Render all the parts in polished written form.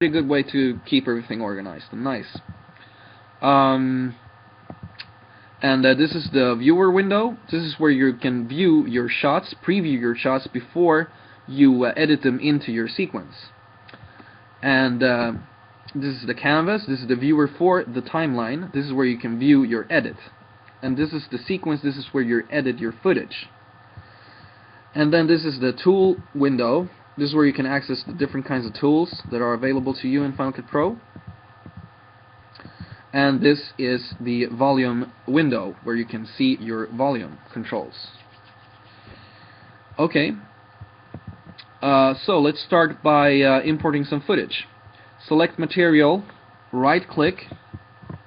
pretty good way to keep everything organized and nice. Um, and this is the viewer window. This is where you can view your shots, preview your shots before you edit them into your sequence. And this is the canvas. This is the viewer for the timeline. This is where you can view your edit. And this is the sequence. This is where you edit your footage. And then this is the tool window. This is where you can access the different kinds of tools that are available to you in Final Cut Pro. And this is the volume window, where you can see your volume controls. Okay, so let's start by importing some footage. Select material, right click,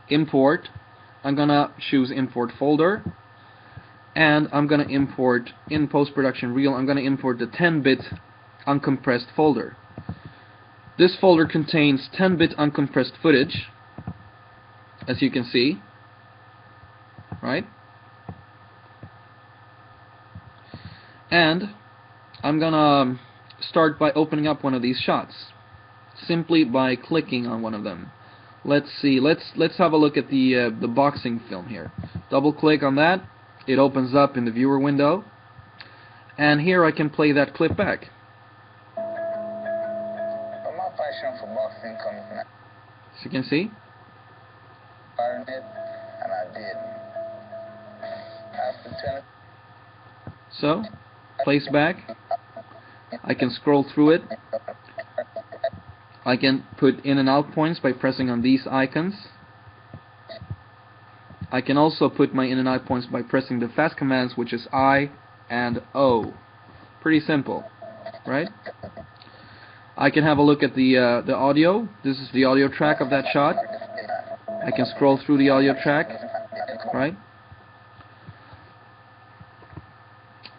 import. I'm gonna choose import folder, and I'm gonna import in post-production reel. I'm gonna import the 10-bit uncompressed folder. This folder contains 10-bit uncompressed footage, as you can see, right? And I'm gonna start by opening up one of these shots simply by clicking on one of them. Let's see. Let's have a look at the boxing film here. Double click on that. It opens up in the viewer window, and here I can play that clip back. My passion for boxing comes now. As you can see. Learned it, and I did. After 10. So, plays back. I can scroll through it. I can put in and out points by pressing on these icons. I can also put my in and out points by pressing the fast commands, which is I and O. Pretty simple, right? I can have a look at the audio. This is the audio track of that shot. I can scroll through the audio track, right?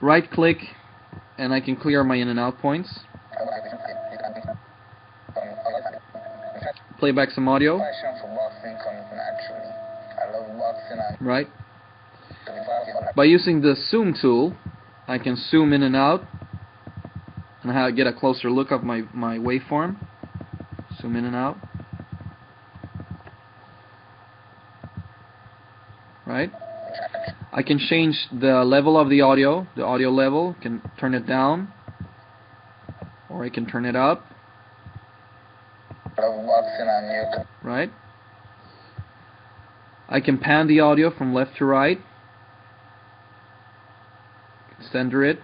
Right click, and I can clear my in and out points. Play back some audio. Right. By using the zoom tool, I can zoom in and out and get a closer look of my waveform. Zoom in and out. Right. I can change the level of the audio level. Can turn it down, or I can turn it up. Right. I can pan the audio from left to right. Center it.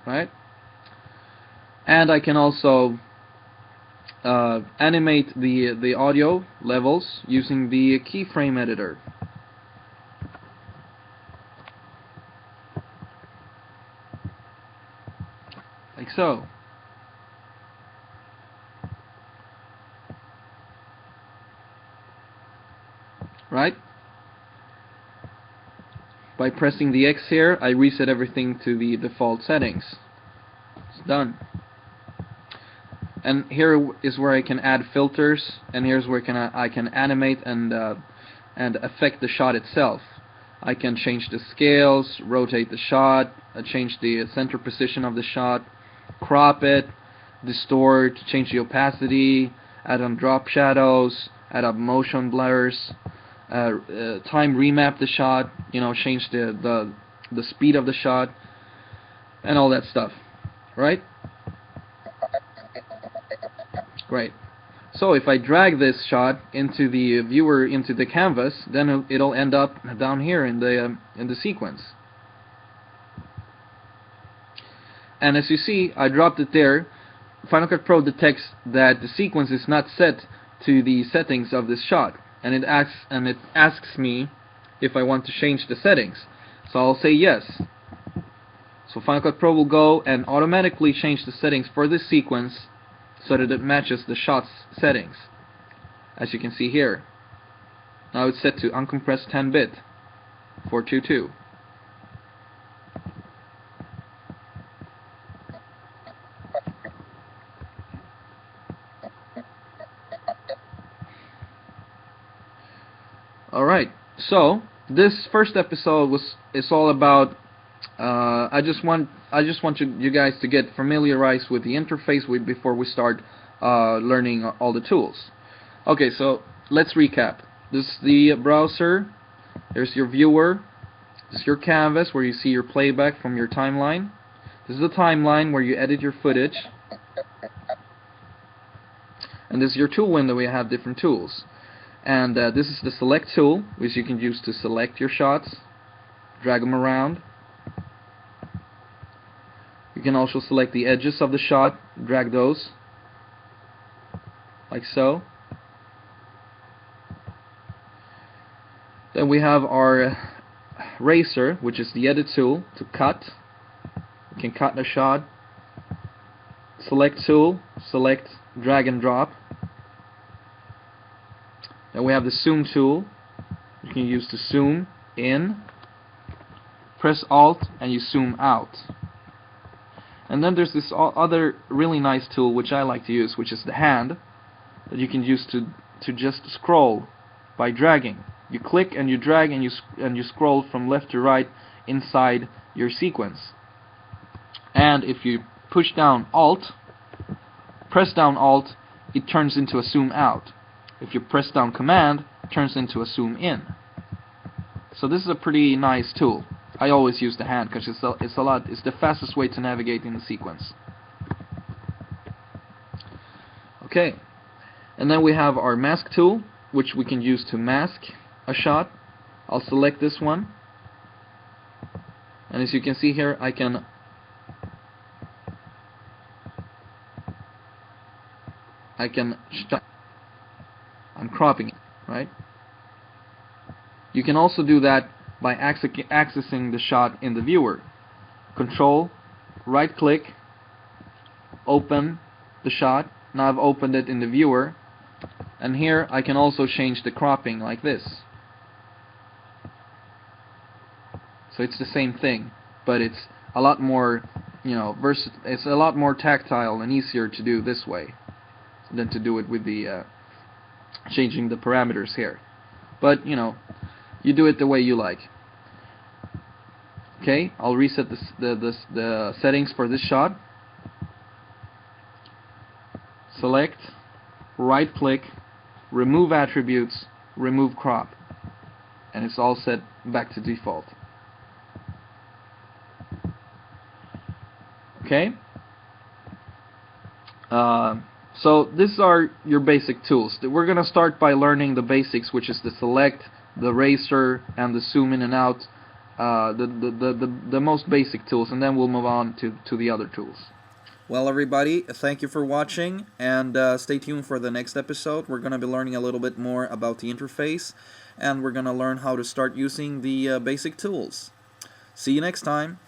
Right. And I can also animate the audio levels using the keyframe editor. Like so. Right? By pressing the X here, I reset everything to the default settings. It's done. And here is where I can add filters, and here's where I can animate and affect the shot itself. I can change the scales, rotate the shot, change the center position of the shot, crop it, distort, change the opacity, add on drop shadows, add up motion blurs, time remap the shot, change the speed of the shot, and all that stuff, right? Great. So if I drag this shot into the viewer, into the canvas, then it'll end up down here in the sequence. And as you see, I dropped it there. Final Cut Pro detects that the sequence is not set to the settings of this shot, and it asks me if I want to change the settings. So I'll say yes. So Final Cut Pro will go and automatically change the settings for this sequence so that it matches the shot's settings, as you can see here. Now it's set to uncompressed 10-bit 422. Alright, so this first episode is all about I just want I just want you guys to get familiarized with the interface before we start learning all the tools. Okay, so let's recap. This is the browser. There's your viewer. This is your canvas where you see your playback from your timeline. This is the timeline where you edit your footage. And this is your tool window where you have different tools. And this is the select tool, which you can use to select your shots, drag them around. You can also select the edges of the shot, drag those, like so. Then we have our razor, which is the edit tool to cut. You can cut a shot. Select tool, select, drag and drop. Then we have the zoom tool. You can use to zoom in. Press Alt and you zoom out. And then there's this other really nice tool which I like to use, which is the hand, that you can use to just scroll by dragging. You click and you drag and you scroll from left to right inside your sequence. And if you push down Alt, press down Alt, it turns into a zoom out. If you press down Command, it turns into a zoom in. So this is a pretty nice tool. I always use the hand because it's the fastest way to navigate in the sequence. Okay, and then we have our mask tool, which we can use to mask a shot. I'll select this one, and as you can see here, I'm cropping it, right? You can also do that by accessing the shot in the viewer. Control, right click, open the shot. Now I've opened it in the viewer, and here I can also change the cropping like this. So it's the same thing, but it's a lot more, it's a lot more tactile and easier to do this way than to do it with the changing the parameters here. But you do it the way you like. Okay, I'll reset the settings for this shot. Select, right click, remove attributes, remove crop, and it's all set back to default. Okay, so these are your basic tools. We're gonna start by learning the basics, which is the select, the razor, and the zoom in and out, the most basic tools, and then we'll move on to the other tools. Well, everybody, thank you for watching, and stay tuned for the next episode. We're going to be learning a little bit more about the interface, and we're going to learn how to start using the basic tools. See you next time.